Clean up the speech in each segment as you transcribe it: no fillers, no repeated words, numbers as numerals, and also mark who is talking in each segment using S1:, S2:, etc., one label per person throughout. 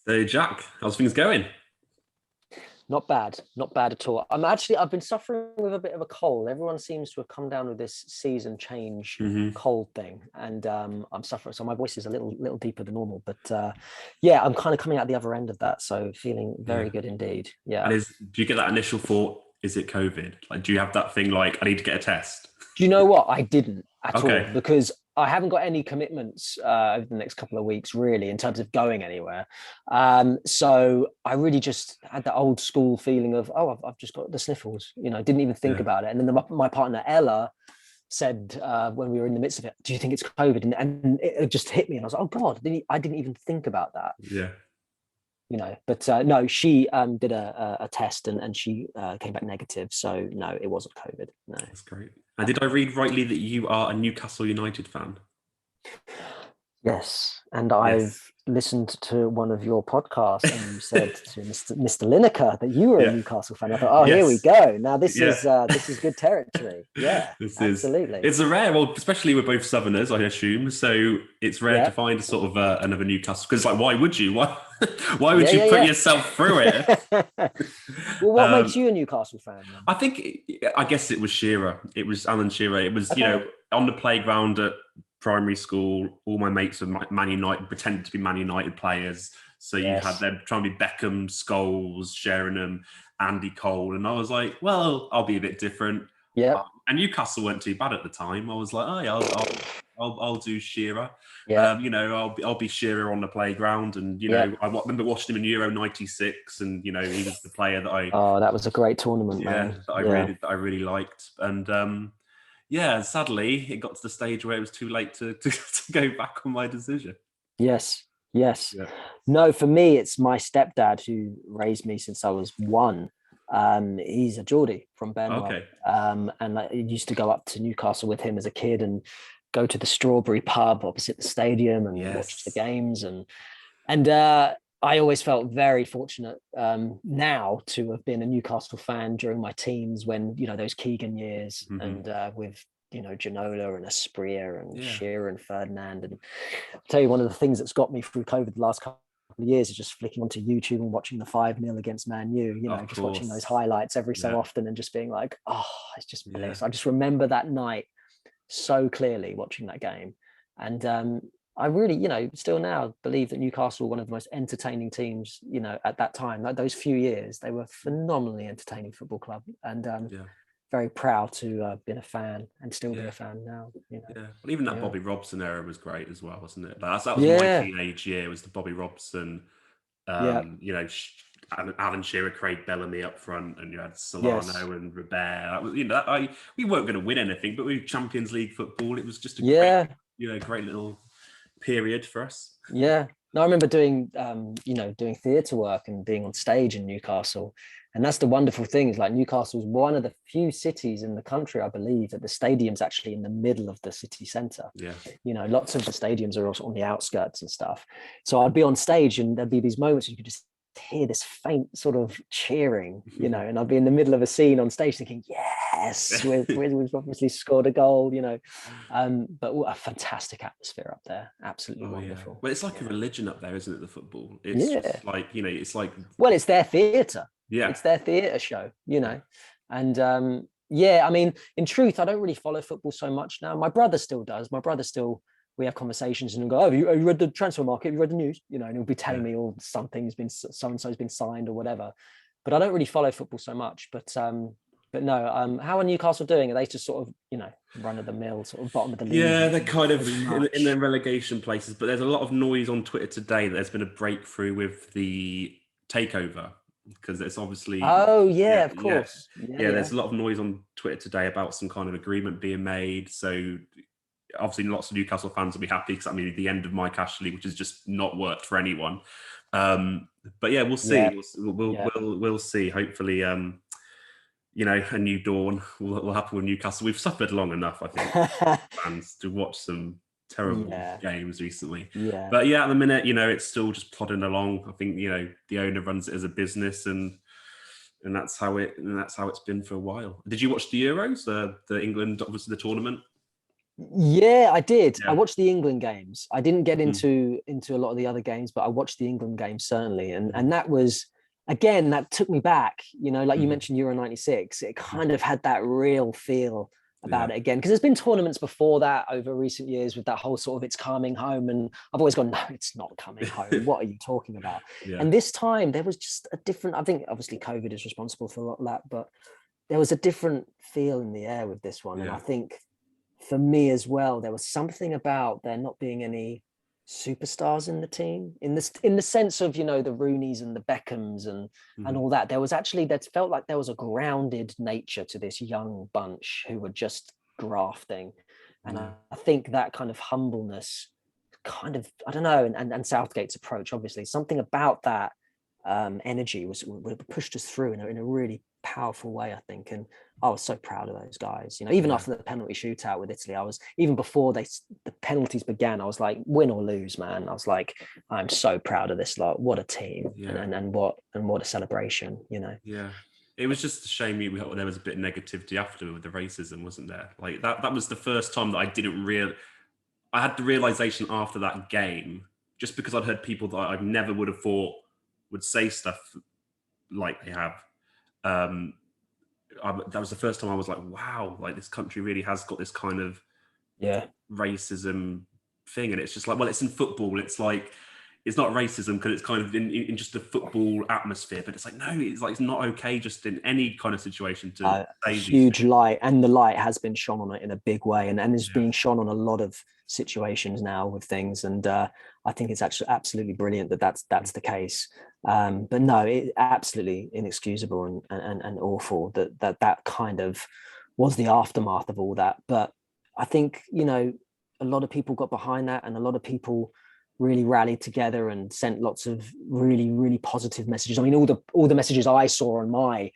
S1: So, Jack, how's things going?
S2: Not bad at all. I've been suffering with a bit of a cold. Everyone seems to have come down with this season change
S1: Hmm.
S2: cold thing, and I'm suffering. So my voice is a little deeper than normal, but yeah, I'm kind of coming out the other end of that. So feeling very
S1: Yeah.
S2: good indeed.
S1: And
S2: Yeah.
S1: do you get that initial thought, is it COVID? Like, do you have that thing like, I need to get a test?
S2: Do you know what? I didn't at all
S1: Okay.
S2: because I haven't got any commitments over the next couple of weeks, really, in terms of going anywhere. So I really just had that old school feeling of, oh, I've just got the sniffles. Didn't even think
S1: Yeah.
S2: about it. And then my partner Ella said when we were in the midst of it, "Do you think it's COVID?" And it just hit me, and I was like, "Oh God, I didn't even think about that."
S1: Yeah.
S2: But no, she did a test and she came back negative. So no, it wasn't COVID. No.
S1: That's great. And did I read rightly that you are a Newcastle United fan?
S2: Yes, and
S1: Yes.
S2: I've listened to one of your podcasts, and you said to Mr. Lineker that you were a
S1: Yeah.
S2: Newcastle fan. I thought, oh, here we
S1: Yes.
S2: go. Now
S1: Yeah.
S2: this is good territory. Yeah,
S1: This is
S2: absolutely.
S1: it's a rare, well, especially we're both Southerners, I assume. So it's rare to
S2: Yeah,
S1: find a sort of another Newcastle, because like, why would you? Why why would
S2: yeah,
S1: you put
S2: yeah,
S1: yourself through it?
S2: yeah. Well, what makes
S1: Um,
S2: you a Newcastle fan then?
S1: I think, I guess it was Shearer. It was Alan Shearer. It was,
S2: Okay.
S1: on the playground at primary school, all my mates were Man United, pretended to be Man United players. So you had
S2: Yes.
S1: them trying to be Beckham, Scholes, Sheringham, Andy Cole. And I was like, well, I'll be a bit different.
S2: Yep.
S1: And Newcastle weren't too bad at the time. I was like, oh yeah, I'll do Shearer.
S2: Yeah.
S1: I'll be Shearer on the playground, and
S2: Yeah.
S1: I remember watching him in Euro '96, and he was the player that I
S2: Oh, that was a great tournament,
S1: yeah
S2: man.
S1: that
S2: Yeah.
S1: I really liked, and yeah, sadly it got to the stage where it was too late to go back on my decision.
S2: Yes. Yes.
S1: Yeah.
S2: No, for me, it's my stepdad who raised me since I was one. He's a Geordie from Benwell.
S1: Okay.
S2: And I used to go up to Newcastle with him as a kid and go to the Strawberry pub opposite the stadium and watch the
S1: Yes.
S2: games. And I always felt very fortunate now to have been a Newcastle fan during my teens when, those Keegan years
S1: Hmm.
S2: and with, Ginola and Asprilla and
S1: Yeah.
S2: Shearer and Ferdinand. And I'll tell you, one of the things that's got me through COVID the last couple of years is just flicking onto YouTube and watching the 5-0 against Man U,
S1: Of
S2: just watching
S1: course.
S2: those highlights every so
S1: Yeah.
S2: often and just being like, oh, it's just
S1: Yeah.
S2: bliss. I just remember that night so clearly watching that game. And I really, still now believe that Newcastle were one of the most entertaining teams, at that time. Like those few years, they were phenomenally entertaining football club. And
S1: Yeah.
S2: very proud to have been a fan and still be
S1: Yeah.
S2: a fan now.
S1: Yeah. Well, even that
S2: Yeah.
S1: Bobby Robson era was great as well, wasn't it? That was my
S2: Yeah.
S1: teenage year. Was the Bobby Robson,
S2: Yeah.
S1: Alan Shearer, Craig Bellamy up front, and you had
S2: Yes.
S1: Solano and Robert. That was, we weren't going to win anything, but we Champions League football. It was just a great,
S2: Yeah.
S1: great little period for us.
S2: Yeah. No, I remember doing, doing theatre work and being on stage in Newcastle. And that's the wonderful thing is like Newcastle is one of the few cities in the country, I believe, that the stadium's actually in the middle of the city centre.
S1: Yeah.
S2: Lots of the stadiums are also on the outskirts and stuff. So I'd be on stage and there'd be these moments where you could just hear this faint sort of cheering, and I'd be in the middle of a scene on stage thinking, yes, we've obviously scored a goal, but what a fantastic atmosphere up there. Absolutely
S1: Oh yeah.
S2: wonderful.
S1: Well, it's like a religion up there, isn't it? The football. It's
S2: Yeah.
S1: just like it's like
S2: Well, it's their theatre.
S1: yeah.
S2: It's their theatre show, And yeah, I mean, in truth, I don't really follow football so much now. My brother still does. We have conversations and he'll go, oh, have you read the transfer market? Have you read the news? And he'll be telling me, oh, something's been, so-and-so's been signed or whatever. But I don't really follow football so much. But no, how are Newcastle doing? Are they just sort of, run of the mill, sort of bottom of the league?
S1: Yeah, they're kind of in their relegation places, but there's a lot of noise on Twitter today that there's been a breakthrough with the takeover, because it's obviously
S2: of course.
S1: Yeah, there's a lot of noise on Twitter today about some kind of agreement being made. So obviously lots of Newcastle fans will be happy because that means the end of Mike Ashley, which has just not worked for anyone. But yeah, we'll see.
S2: Yeah.
S1: We'll see. Hopefully, a new dawn will happen with Newcastle. We've suffered long enough, I think, fans, to watch some terrible games recently.
S2: Yeah.
S1: But yeah, at the minute, it's still just plodding along. I think, the owner runs it as a business, and that's how it's been for a while. Did you watch the Euros? The England, obviously the tournament?
S2: Yeah, I did. I
S1: Yeah.
S2: watched the England games. I didn't get
S1: Mm,
S2: into a lot of the other games, but I watched the England games certainly,
S1: mm,
S2: and that was, again, that took me back. You know, like you
S1: mm,
S2: mentioned Euro '96, it
S1: mm.
S2: kind of had that real feel
S1: Yeah.
S2: about it again, because there's been tournaments before that over recent years with that whole sort of it's coming home, and I've always gone, no, it's not coming home. What are you talking about?
S1: Yeah.
S2: And this time there was just a different. I think obviously COVID is responsible for a lot of that, but there was a different feel in the air with this one, and I
S1: Yeah.
S2: think for me as well, there was something about there not being any superstars in the team, in the sense of, you know, the Rooneys and the Beckhams and
S1: Mm,
S2: all that. There was actually, that felt like there was a grounded nature to this young bunch who were just grafting. And
S1: yeah.
S2: I think that kind of humbleness, kind of, I don't know, and Southgate's approach, obviously, something about that energy was pushed us through in a really powerful way, I think. And I was so proud of those guys. You know, even
S1: Yeah.
S2: after the penalty shootout with Italy, I was, even before the penalties began, I was like, win or lose, man. I was like, I'm so proud of this lot. What a team,
S1: Yeah.
S2: and what a celebration. You know.
S1: Yeah. It was just a shame there was a bit of negativity after with the racism, wasn't there? Like that was the first time that I had the realization after that game, just because I'd heard people that I never would have thought would say stuff like they have. Um, that was the first time I was like, wow, like this country really has got this kind of
S2: Yeah.
S1: racism thing. And it's just like, well, it's in football. It's like, it's not racism because it's kind of in just the football atmosphere, but it's like, no, it's like, it's not okay just in any kind of situation to
S2: A
S1: say these
S2: huge
S1: things.
S2: light, and the light has been shone on it in a big way, and is
S1: Yeah.
S2: being shone on a lot of situations now with things. And I think it's actually absolutely brilliant that that's the case. But no, it absolutely inexcusable and awful that kind of was the aftermath of all that. But I think, you know, a lot of people got behind that, and a lot of people really rallied together and sent lots of really positive messages. I mean, all the messages I saw on my,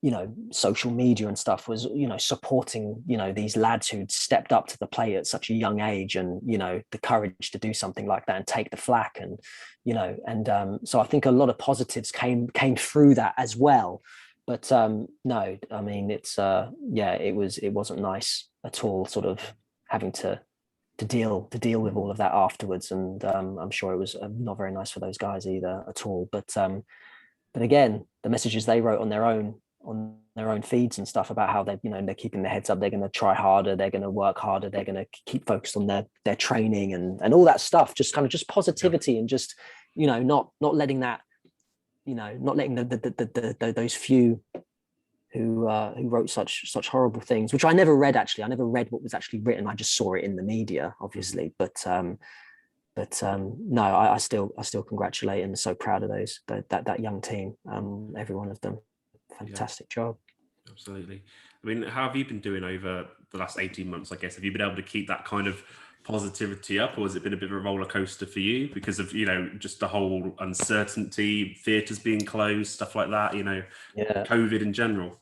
S2: you know, social media and stuff was, you know, supporting, you know, these lads who'd stepped up to the plate at such a young age, and, you know, the courage to do something like that and take the flak. And, you know, and so I think a lot of positives came through that as well. But no, I mean, it's yeah, it wasn't nice at all, sort of having to deal with all of that afterwards. And I'm sure it was not very nice for those guys either at all. But again, the messages they wrote on their own feeds and stuff about how they, you know, they're keeping their heads up, they're going to try harder, they're going to work harder, they're going to keep focused on their training and all that stuff, just kind of just
S1: Yeah.
S2: positivity, and just, you know, not letting that, you know, not letting those few who wrote such horrible things, which I never read. Actually, I never read what was actually written. I just saw it in the media,
S1: Mhm.
S2: obviously. But no, I still congratulate and so proud of that young team, every one of them.
S1: Yeah.
S2: Fantastic job.
S1: Absolutely. I mean, how have you been doing over the last 18 months, I guess? Have you been able to keep that kind of positivity up, or has it been a bit of a roller coaster for you because of, you know, just the whole uncertainty, theatres being closed, stuff like that, you know,
S2: Yeah,
S1: COVID in general?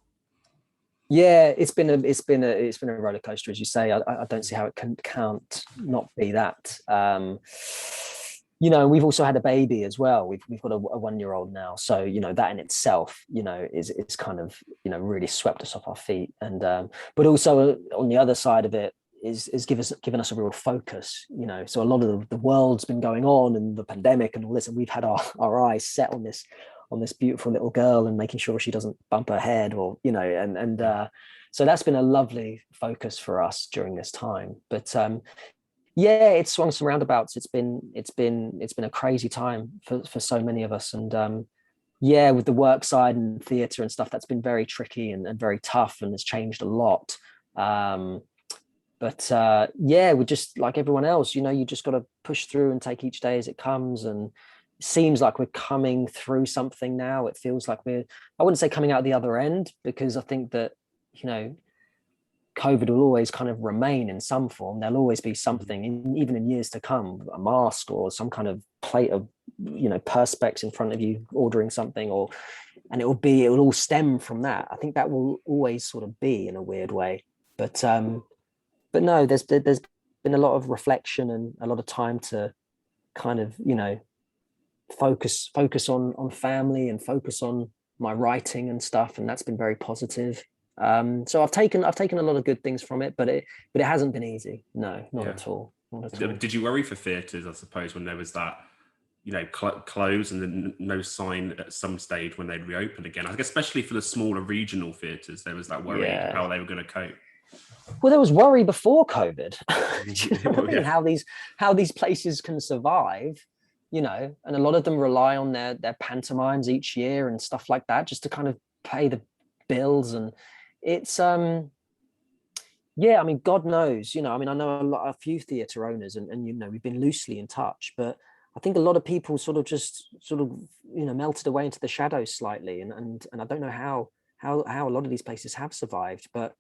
S2: yeah, it's been a roller coaster, as you say. I don't see how it can't not be that. You know, we've also had a baby as well. We've got a 1-year-old now, so, you know, that in itself, you know, is kind of, you know, really swept us off our feet. And but also on the other side of it is given us a real focus. You know, so a lot of the world's been going on, and the pandemic and all this, and we've had our eyes set on this beautiful little girl and making sure she doesn't bump her head, or, you know, and
S1: Yeah.
S2: so that's been a lovely focus for us during this time. But yeah, it's swung some roundabouts. It's been a crazy time for so many of us. And yeah, with the work side and theatre and stuff, that's been very tricky and very tough, and has changed a lot. um but yeah, we're just like everyone else, you know, you just got to push through and take each day as it comes. And it seems like we're coming through something now. It feels like I wouldn't say coming out the other end, because I think that, you know, COVID will always kind of remain in some form. There'll always be
S1: Mhm.
S2: something, even in years to come, a mask or some kind of plate of, you know, perspex in front of you ordering something, or, and it will all stem from that. I think that will always sort of be, in a weird way. But no, there's been a lot of reflection and a lot of time to kind of, you know, focus on family and focus on my writing and stuff, and that's been very positive. So I've taken a lot of good things from it, but it hasn't been easy. No, not at all. Not at all.
S1: Did you worry for theatres, I suppose, when there was that, close and then no sign at some stage when they'd reopen again? I guess especially for the smaller regional theatres, there was that worry how they were going to cope.
S2: Well, there was worry before COVID. Do you know what I mean?
S1: Yeah.
S2: How these places can survive, and a lot of them rely on their pantomimes each year and stuff like that, just to kind of pay the bills. And it's I mean, God knows, I mean, I know a few theatre owners, and we've been loosely in touch, but I think a lot of people sort of melted away into the shadows slightly, and I don't know how a lot of these places have survived, but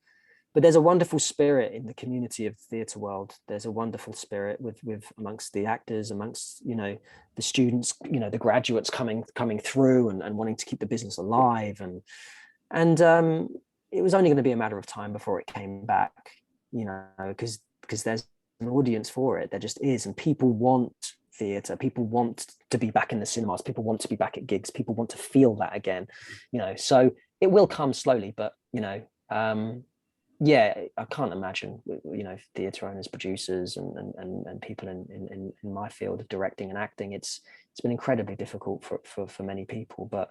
S2: there's a wonderful spirit in the community of the theatre world. There's a wonderful spirit with amongst the actors, amongst the students, the graduates coming through and wanting to keep the business alive, and it was only going to be a matter of time before it came back, because there's an audience for it. There just is, and people want theatre. People want to be back in the cinemas. People want to be back at gigs. People want to feel that again, So it will come slowly, but I can't imagine, theatre owners, producers, and people in my field of directing and acting. It's been incredibly difficult for many people, but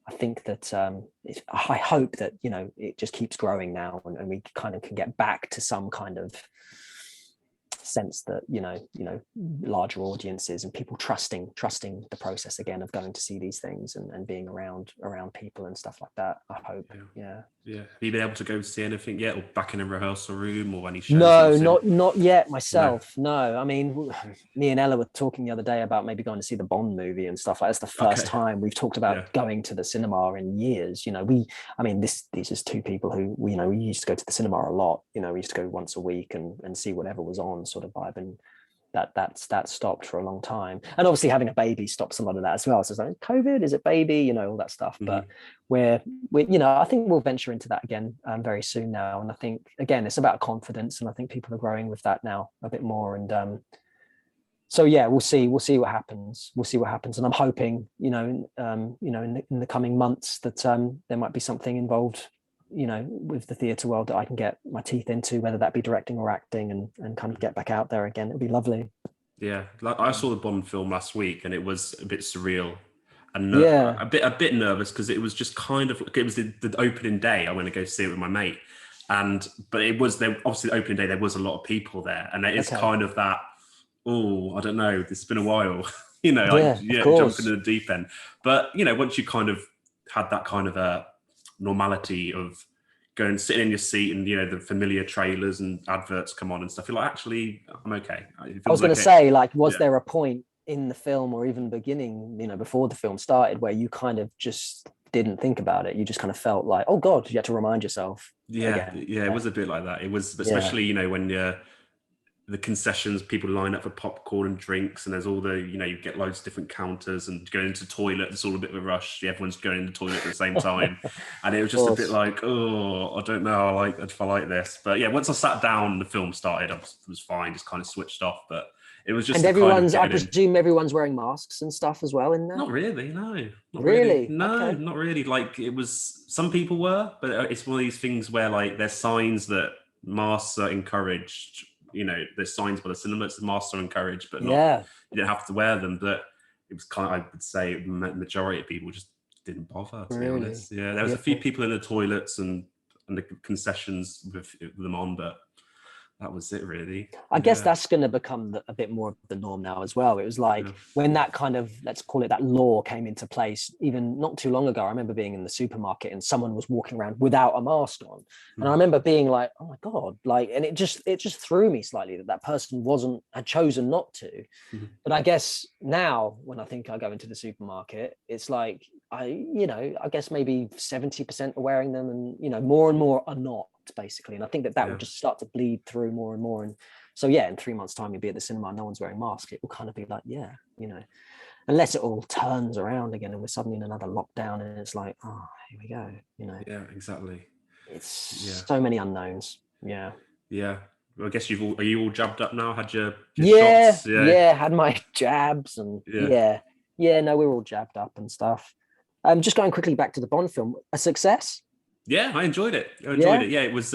S2: I think that I hope that it just keeps growing now, and we kind of can get back to some kind of sense that larger audiences and people trusting the process again of going to see these things and being around people and stuff like that. I hope. Yeah. Have
S1: you been able to go see anything yet, or back in a rehearsal room, or any shows?
S2: No, not yet myself. No, I mean, me and Ella were talking the other day about maybe going to see the Bond movie and stuff. Like, that's the first time we've talked about going to the cinema in years. These is two people who we used to go to the cinema a lot. We used to go once a week and see whatever was on, sort of vibe. And that stopped for a long time, and obviously having a baby stops a lot of that as well. So it's like, COVID, is it baby, all that stuff. But we're I think we'll venture into that again very soon now, and I think again it's about confidence, and I think people are growing with that now a bit more. And so we'll see what happens. And I'm hoping in the coming months that there might be something involved with the theatre world that I can get my teeth into, whether that be directing or acting, and kind of get back out there again. It'd be lovely.
S1: Yeah, like I saw the Bond film last week, and it was a bit surreal, and a bit nervous, because it was just kind of, it was the opening day. I went to go see it with my mate, but it was obviously the opening day. There was a lot of people there, and it is kind of that. Oh, I don't know. It's been a while, jumping in the deep end. But once you kind of had that kind of a normality of going sitting in your seat, and the familiar trailers and adverts come on and stuff, you're like, actually, I'm okay. I was
S2: going to say, like, was there a point in the film, or even beginning, before the film started, where you kind of just didn't think about it? You just kind of felt like, oh God, you had to remind yourself.
S1: It was a bit like that. It was, especially when the concessions, people line up for popcorn and drinks, and there's all the, you get loads of different counters, and going into the toilet, it's all a bit of a rush. Everyone's going in the toilet at the same time. And it was just a bit like, oh, I don't know if I like this. But once I sat down, the film started, I was fine, just kind of switched off. But it was just,
S2: and I presume everyone's wearing masks and stuff as well in there?
S1: Not really, no.
S2: Not really?
S1: No, okay. Not really. Like, it was, some people were, but it's one of these things where, like, there's signs that masks are encouraged. There's signs by the cinema that masks are encouraged, but not, you don't have to wear them. But it was kind of, I would say, the majority of people just didn't bother, to be honest. Yeah, there was a few people in the toilets and the concessions with them on, but that was it, really.
S2: I guess that's going to become a bit more of the norm now as well. It was like when that kind of, let's call it, that law came into place, even not too long ago. I remember being in the supermarket and someone was walking around without a mask on, and I remember being like, oh my God, like, and it just threw me slightly that person had chosen not to. But I guess now, when I think I go into the supermarket, it's like, I guess maybe 70% are wearing them, and more and more are not, basically. And I think that would just start to bleed through more and more. And so in 3 months' time, you'll be at the cinema, no one's wearing masks. It will kind of be like, unless it all turns around again and we're suddenly in another lockdown, and it's like, oh, here we go.
S1: Yeah, exactly.
S2: It's so many unknowns. Yeah.
S1: Well, I guess are you all jabbed up now? Had your
S2: shots? Had my jabs, and no, we're all jabbed up and stuff. Just going quickly back to the Bond film, a success?
S1: Yeah, I enjoyed it.
S2: Yeah,
S1: Yeah, it was.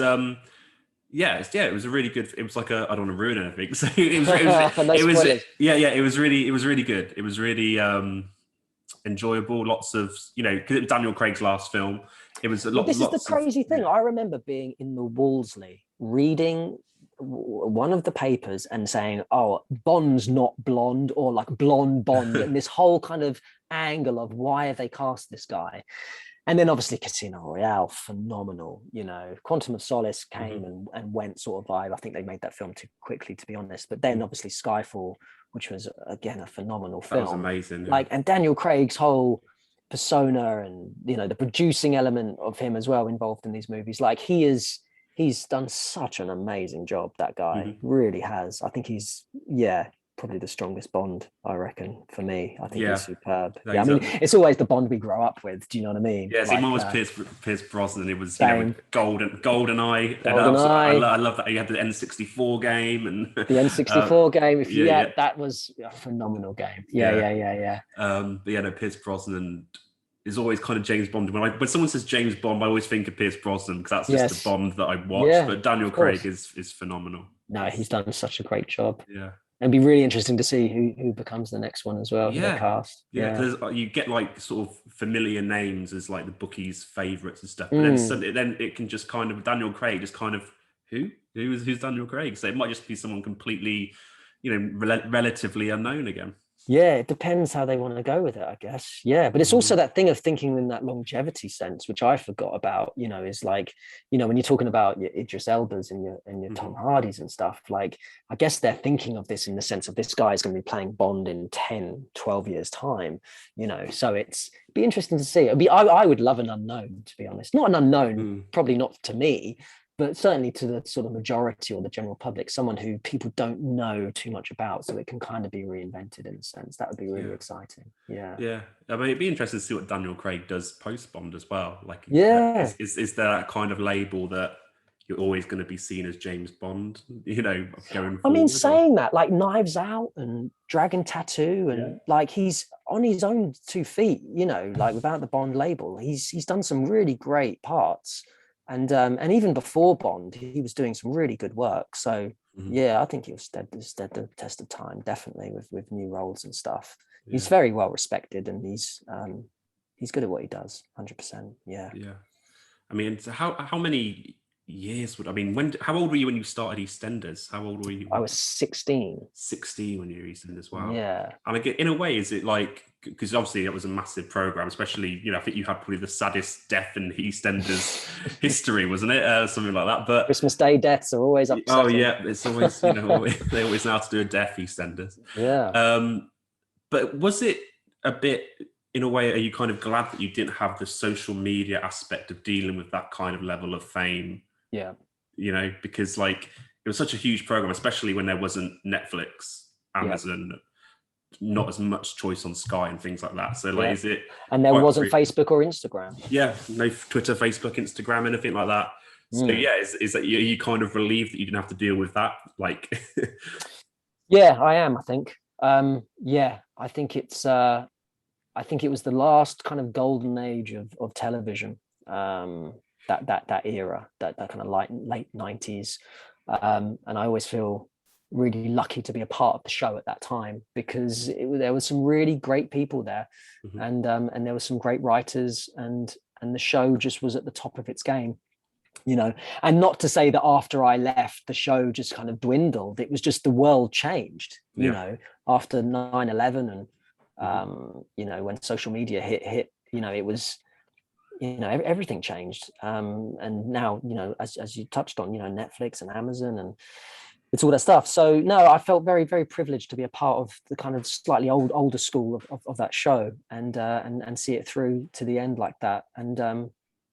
S1: It was a really good. It was like a. I don't want to ruin anything. So
S2: no spoilers.
S1: It was really good. It was really enjoyable. Lots of because it was Daniel Craig's last film. It was a
S2: Well,
S1: lot,
S2: this is the
S1: lots of
S2: crazy thing. I remember being in the Wolseley reading one of the papers and saying, "Oh, Bond's not blonde," or like blonde Bond, and this whole kind of angle of why have they cast this guy? And then obviously Casino Royale, phenomenal. Quantum of Solace came and went sort of vibe. I think they made that film too quickly, to be honest. But then obviously Skyfall, which was again a phenomenal film.
S1: That was amazing.
S2: Like, and Daniel Craig's whole persona and the producing element of him as well involved in these movies. Like he's done such an amazing job. That guy really has. I think he's probably the strongest Bond, I reckon, for me. I think he's superb.
S1: No,
S2: I mean, it's always the Bond we grow up with. Do you know what I mean?
S1: Yeah, mine was Pierce Brosnan. It was Golden Eye.
S2: GoldenEye.
S1: I love that you had the N64 game and
S2: the N64 game. That was a phenomenal game. Yeah.
S1: But no, Pierce Brosnan is always kind of James Bond. When someone says James Bond, I always think of Pierce Brosnan because that's just the Bond that I watch. But Daniel Craig is phenomenal.
S2: No, he's done such a great job.
S1: Yeah.
S2: And it'd be really interesting to see who becomes the next one as well.
S1: Yeah,
S2: cast.
S1: Yeah, because you get like sort of familiar names as like the bookies' favourites and stuff, but then it can just kind of Daniel Craig just kind of who's Daniel Craig? So it might just be someone completely, relatively unknown again.
S2: Yeah, it depends how they want to go with it, I guess. Yeah, but it's also that thing of thinking in that longevity sense, which I forgot about. Is like, when you're talking about your Idris Elbas and your Tom Hardys and stuff, like, I guess they're thinking of this in the sense of this guy is going to be playing Bond in 10, 12 years time, so it'd be interesting to see. I would love an unknown, to be honest. Not an unknown, probably not to me, but certainly to the sort of majority or the general public, someone who people don't know too much about, so it can kind of be reinvented in a sense. That would be really exciting. Yeah.
S1: I mean, it'd be interesting to see what Daniel Craig does post Bond as well. Like, is there that kind of label that you're always going to be seen as James Bond? Going forward.
S2: I mean, saying that, like Knives Out and Dragon Tattoo, and like he's on his own 2 feet. Like without the Bond label, he's done some really great parts. And even before Bond, he was doing some really good work. So I think he'll stand the test of time, definitely with new roles and stuff. Yeah. He's very well respected, and he's good at what he does, 100%. Yeah.
S1: Yeah. I mean, so how many years how old were you when you started EastEnders? How old were you?
S2: I was 16.
S1: 16 when you were EastEnders. Wow.
S2: Yeah.
S1: And again, in a way, is it like, because obviously it was a massive program, especially, I think you had probably the saddest death in EastEnders history, wasn't it? Something like that. But
S2: Christmas Day deaths are always upsetting.
S1: Oh yeah, it's always, they always know how to do a death, EastEnders.
S2: Yeah.
S1: But was it a bit, in a way, are you kind of glad that you didn't have the social media aspect of dealing with that kind of level of fame?
S2: Yeah.
S1: Because like it was such a huge program, especially when there wasn't Netflix, Amazon, not as much choice on Sky and things like that. So like, is it?
S2: And there wasn't Facebook or Instagram.
S1: Yeah, no Twitter, Facebook, Instagram, anything like that. So is that you kind of relieved that you didn't have to deal with that? Like,
S2: yeah, I am. I think. I think it's. I think it was the last kind of golden age of television. That era, that kind of late 90s, and I always feel really lucky to be a part of the show at that time, because there was some really great people there, and there were some great writers, and the show just was at the top of its game, and not to say that after I left the show just kind of dwindled. It was just the world changed, after 9/11 and when social media hit, it was, everything changed. And now, as you touched on, Netflix and Amazon and it's all that stuff. So no, I felt very, very privileged to be a part of the kind of slightly older school of that show, and see it through to the end like that. And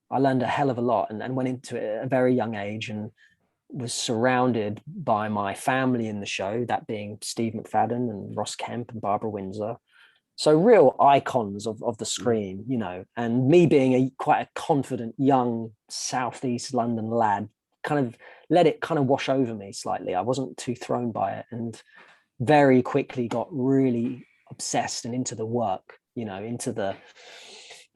S2: I learned a hell of a lot, and went into it at a very young age, and was surrounded by my family in the show, that being Steve McFadden and Ross Kemp and Barbara Windsor. So real icons of the screen, and me being quite a confident young Southeast London lad, kind of let it kind of wash over me slightly. I wasn't too thrown by it, and very quickly got really obsessed and into the work, into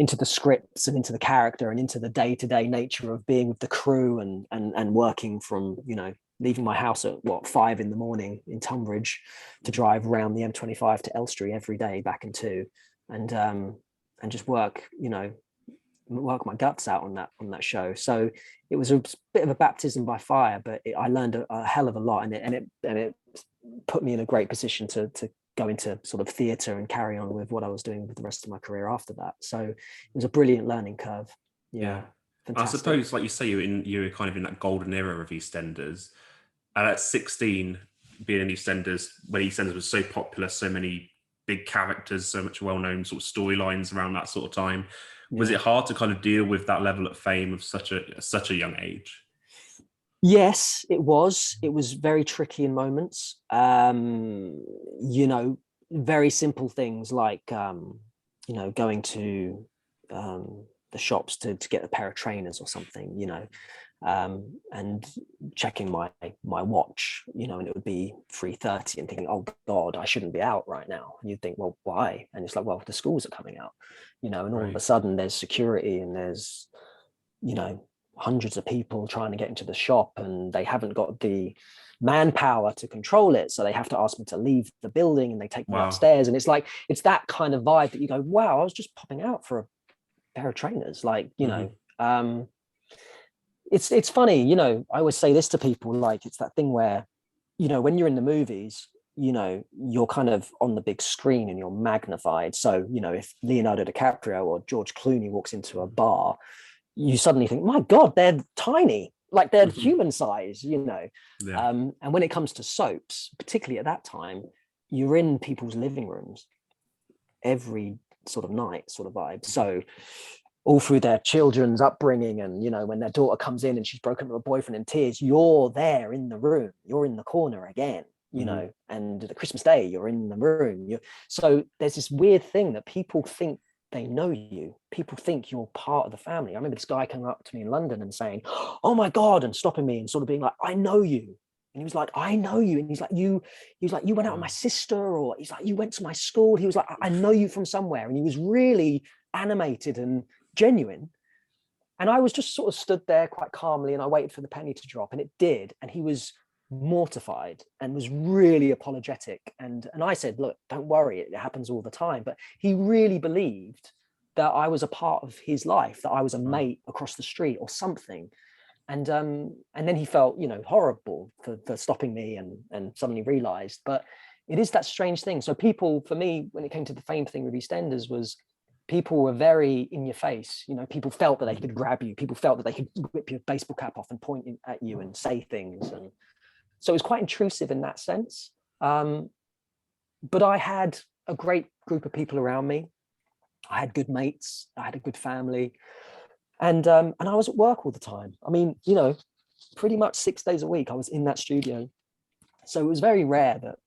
S2: into the scripts and into the character and into the day-to-day nature of being with the crew and working from, you know, leaving my house at 5 a.m. in Tunbridge to drive around the M25 to Elstree every day back and two, and just work, you know, work my guts out on that show. So it was a bit of a baptism by fire, but I learned a hell of a lot, and it put me in a great position to go into sort of theatre and carry on with what I was doing with the rest of my career after that. So it was a brilliant learning curve. Yeah. Fantastic.
S1: I suppose, like you say, you were kind of in that golden era of EastEnders, and at 16, being in EastEnders, when EastEnders was so popular, so many big characters, so much well-known sort of storylines around that sort of time. Was it hard to kind of deal with that level of fame of such a young age?
S2: Yes, it was. It was very tricky in moments. You know, very simple things like, you know, going to the shops to get a pair of trainers or something, you know, and checking my watch, you know, and it would be 3:30 and thinking, oh God, I shouldn't be out right now. And you'd think, well, why? And it's like, well, the schools are coming out, you know, and all of a sudden there's security and there's, you know, hundreds of people trying to get into the shop, and they haven't got the manpower to control it, so they have to ask me to leave the building, and they take me upstairs, and it's like, it's that kind of vibe that you go, wow, I was just popping out for a pair of trainers, like, you know. It's funny, you know, I always say this to people, like, it's that thing where, you know, when you're in the movies, you know, you're kind of on the big screen and you're magnified. So, you know, if Leonardo DiCaprio or George Clooney walks into a bar, you suddenly think, my God, they're tiny, like they're human size, you know. And when it comes to soaps, particularly at that time, you're in people's living rooms every sort of night, sort of vibe. So all through their children's upbringing, and, you know, when their daughter comes in and she's broken up with a boyfriend in tears, you're there in the room, you're in the corner again, you know, and the Christmas Day, you're in the room. So there's this weird thing that people think they know you. People think you're part of the family. I remember this guy coming up to me in London and saying, oh my God, and stopping me and sort of being like, I know you. And he was like, I know you. And he's like, you went out with my sister, or he's like, you went to my school. He was like, I know you from somewhere. And he was really animated and genuine. And I was just sort of stood there quite calmly, and I waited for the penny to drop, and it did. And he was mortified and was really apologetic. And I said, look, don't worry, it happens all the time. But he really believed that I was a part of his life, that I was a mate across the street or something. And then he felt, you know, horrible for stopping me, and suddenly realized. But it is that strange thing. So people, for me, when it came to the fame thing with EastEnders, was people were very in your face. You know, people felt that they could grab you. People felt that they could whip your baseball cap off and point at you and say things. And so it was quite intrusive in that sense. But I had a great group of people around me. I had good mates. I had a good family. And I was at work all the time. I mean, you know, pretty much 6 days a week I was in that studio. So it was very rare that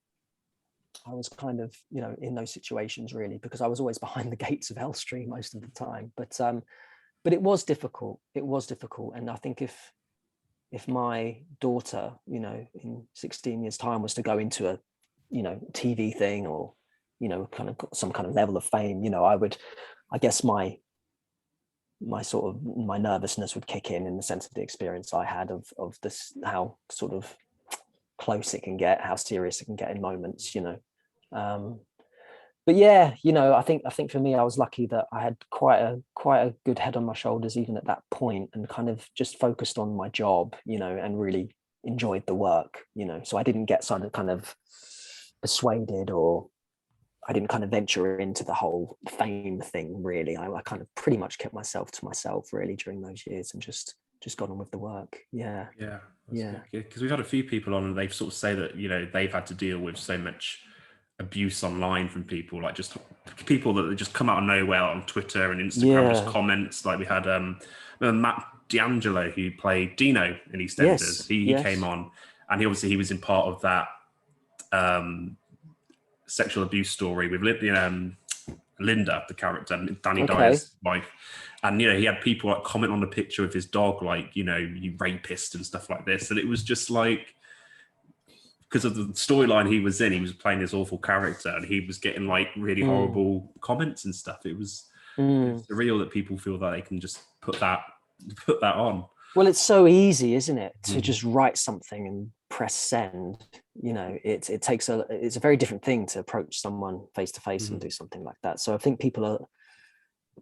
S2: I was kind of, you know, in those situations, really, because I was always behind the gates of Elstree most of the time. But it was difficult. It was difficult. And I think if my daughter, you know, in 16 years' time was to go into a, you know, TV thing, or, you know, kind of some kind of level of fame, you know, I guess my nervousness would kick in the sense of the experience I had of this, how sort of close it can get, how serious it can get in moments, you know. But yeah, you know, I think for me, I was lucky that I had quite a good head on my shoulders even at that point, and kind of just focused on my job, you know, and really enjoyed the work, you know. So I didn't get sort of kind of persuaded, or I didn't kind of venture into the whole fame thing, really. I kind of pretty much kept myself to myself, really, during those years, and just got on with the work. Yeah.
S1: Because we've had a few people on, and they've sort of say that, you know, they've had to deal with so much abuse online from people, like just people that just come out of nowhere on Twitter and Instagram, just comments. Like we had Matt D'Angelo, who played Dino in EastEnders. He came on, and he was in part of that sexual abuse story with Linda, the character, Danny Dyer's wife. And, you know, he had people like comment on the picture of his dog, like, you know, you rapist and stuff like this. And it was just like, because of the storyline he was in, he was playing this awful character, and he was getting like really horrible comments and stuff. It was
S2: Mm.
S1: It's surreal that people feel that they can just put that on.
S2: Well, it's so easy, isn't it, to
S1: Mhm.
S2: just write something and press send. It's a very different thing to approach someone face to face and do something like that. So I think people are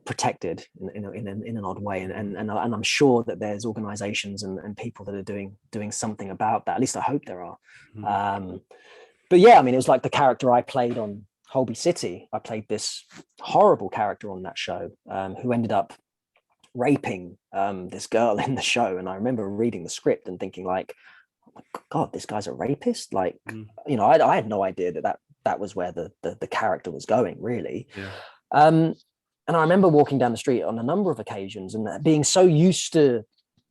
S2: protected in an odd way, and I'm sure that there's organizations and people that are doing something about that. At least I hope there are. But yeah, I mean, it was like the character I played on Holby City. I played this horrible character on that show, who ended up raping this girl in the show. And I remember reading the script and thinking, like, oh my God, this guy's a rapist. Like, I had no idea that was where the character was going, really. And I remember walking down the street on a number of occasions and being so used to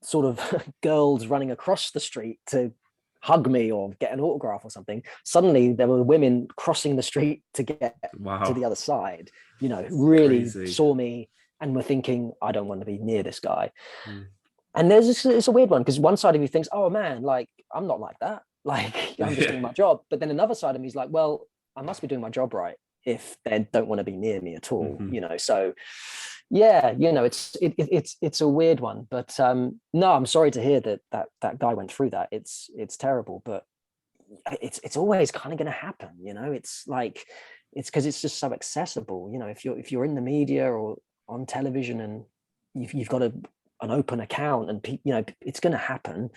S2: sort of girls running across the street to hug me or get an autograph or something. Suddenly there were women crossing the street to get to the other side, really saw me and were thinking, I don't want to be near this guy. And it's a weird one, because one side of you thinks, oh man, like, I'm not like that. Like, I'm just doing my job. But then another side of me is like, well, I must be doing my job right if they don't want to be near me at all. So yeah, it's a weird one. But no, I'm sorry to hear that guy went through that. It's terrible, but it's always kind of going to happen. It's like, it's because it's just so accessible. If you're in the media or on television and you've got an open account, and it's going to happen.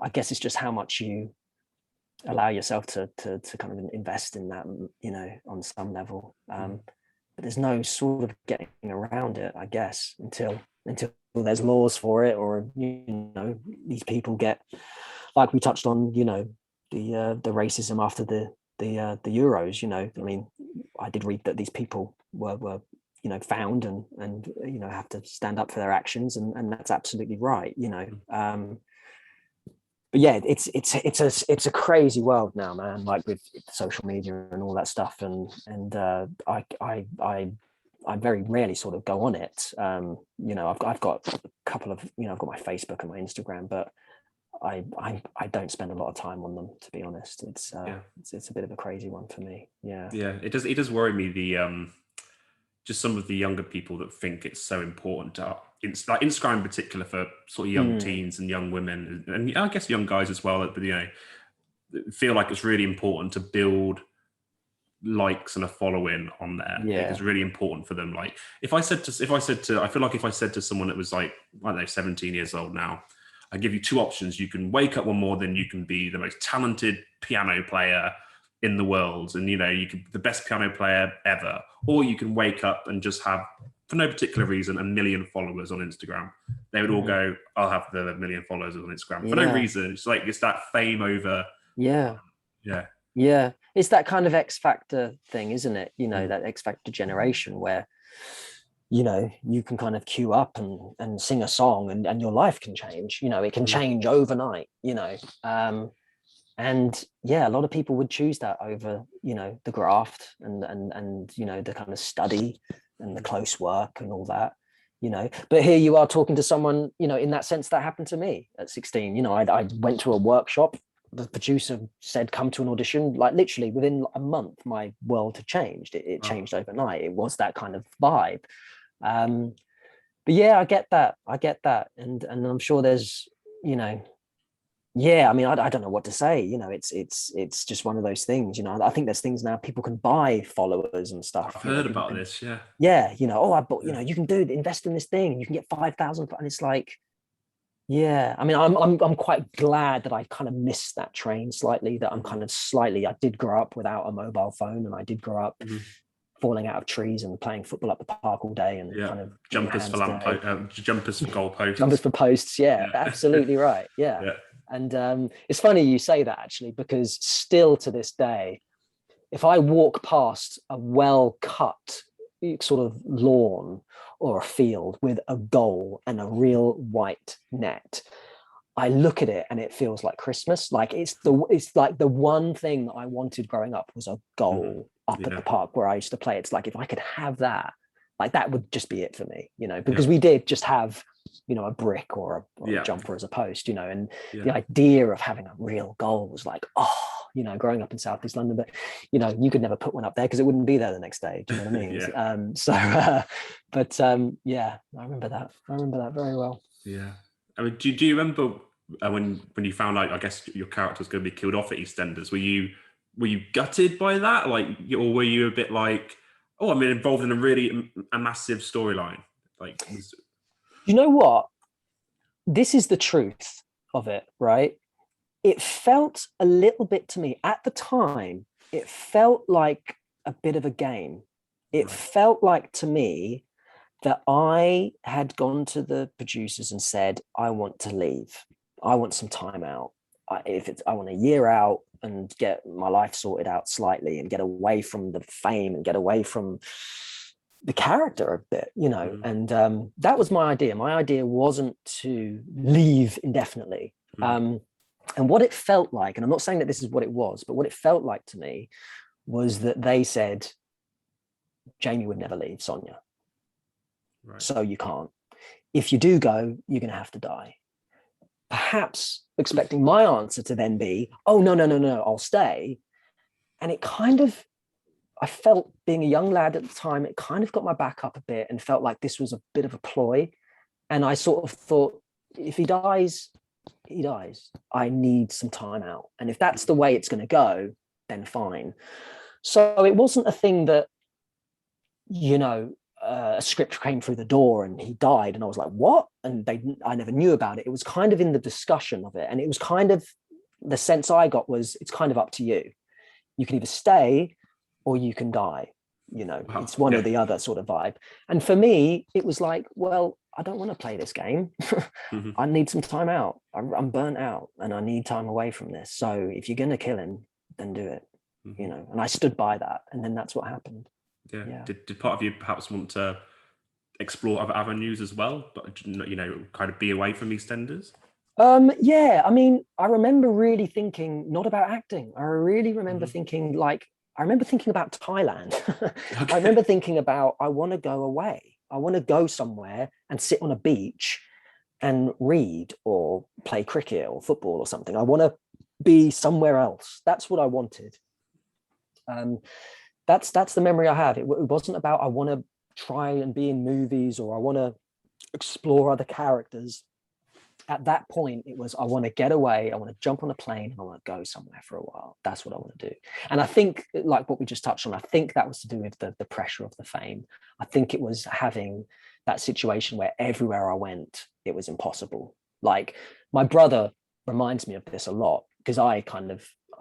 S2: I guess it's just how much you allow yourself to kind of invest in that, on some level. But there's no sort of getting around it, I guess, until there's laws for it, or these people get, like we touched on, the racism after the Euros. I mean, I did read that these people were found and have to stand up for their actions, and that's absolutely right. But yeah, it's a crazy world now, man. Like with social media and all that stuff, and I very rarely sort of go on it. I've got a couple of, I've got my Facebook and my Instagram, but I don't spend a lot of time on them, to be honest. It's a bit of a crazy one for me. Yeah.
S1: It does worry me, the just some of the younger people that think it's so important to, like Instagram in particular, for sort of young teens and young women, and I guess young guys as well, but feel like it's really important to build likes and a following on there. It's really important for them. Like if I said to I feel like if I said to someone that was like, I don't know, 17 years old now, I give you two options. You can wake up one morning, you can be the most talented piano player in the world, and you could be the best piano player ever, or you can wake up and just have, for no particular reason, 1 million followers on Instagram. They would all go, I'll have the 1 million followers on Instagram for no reason. It's like, it's that fame over.
S2: It's that kind of X Factor thing, isn't it? That X Factor generation where you can kind of queue up and sing a song, and your life can change. It can change overnight. And yeah, a lot of people would choose that over, the graft and the kind of study and the close work and all that, But here you are talking to someone, in that sense, that happened to me at 16. I went to a workshop. The producer said, come to an audition. Like literally within a month, my world had changed. It changed overnight. It was that kind of vibe. But yeah, I get that. And I'm sure there's, I mean, I don't know what to say. It's just one of those things. I think there's things now, people can buy followers and stuff.
S1: I've heard about this.
S2: I bought, you can invest in this thing and you can get 5,000, and it's like, I mean, I'm quite glad that I kind of missed that train slightly. That I'm kind of I did grow up without a mobile phone, and I did grow up falling out of trees and playing football up the park all day, and kind of
S1: jumpers for jumpers for goalposts,
S2: jumpers for posts. Absolutely right. And it's funny you say that, actually, because still to this day, if I walk past a well-cut sort of lawn or a field with a goal and a real white net, I look at it and it feels like Christmas. Like it's like the one thing that I wanted growing up was a goal up at the park where I used to play. It's like, if I could have that, like that would just be it for me, because we did just have, a brick or a jumper as a post, and the idea of having a real goal was like, you know, growing up in Southeast London, but, you know, you could never put one up there because it wouldn't be there the next day. Do you know what I mean? Yeah, I remember that. I remember that very well.
S1: Yeah. I mean, do you remember when you found out, I guess, your character was going to be killed off at EastEnders? Were you gutted by that? Like, or were you a bit like, oh, I'm involved in a massive storyline? Like,
S2: You know what? This is the truth of it, right? It felt a little bit to me at the time, it felt like a bit of a game. It felt like to me that I had gone to the producers and said, I want to leave. I want some time out. I want a year out and get my life sorted out slightly and get away from the fame and get away from the character a bit, you know. And that was my idea. My idea wasn't to leave indefinitely. And what it felt like, and I'm not saying that this is what it was, but what it felt like to me was that they said, Jamie would never leave Sonia. So you can't. If you do go, you're going to have to die. Perhaps expecting my answer to then be, oh, no, I'll stay. And it kind of, I felt, being a young lad at the time, it kind of got my back up a bit and felt like this was a bit of a ploy. And I sort of thought, if he dies, he dies. I need some time out. And if that's the way it's going to go, then fine. So it wasn't a thing that, you know, a script came through the door and he died and I was like, what? And I never knew about it. It was kind of in the discussion of it. And it was kind of, the sense I got was, it's kind of up to you. You can either stay or you can die. You know, it's one or the other sort of vibe. And for me, it was like, well, I don't want to play this game. I need some time out. I'm burnt out and I need time away from this. So if you're going to kill him, then do it, you know. And I stood by that. And then that's what happened.
S1: Yeah. Did part of you perhaps want to explore other avenues as well, but, you know, kind of be away from EastEnders?
S2: Yeah, I mean, I remember really thinking not about acting. I really remember thinking I remember thinking about Thailand. I remember thinking about, I want to go away. I want to go somewhere and sit on a beach and read or play cricket or football or something. I want to be somewhere else. That's what I wanted. That's the memory I have. It wasn't about, I want to try and be in movies or I want to explore other characters. At that point, it was, I want to get away, I want to jump on a plane, and I want to go somewhere for a while. That's what I want to do. And I think, like what we just touched on, I think that was to do with the pressure of the fame. I think it was having that situation where everywhere I went, it was impossible. Like, my brother reminds me of this a lot, because I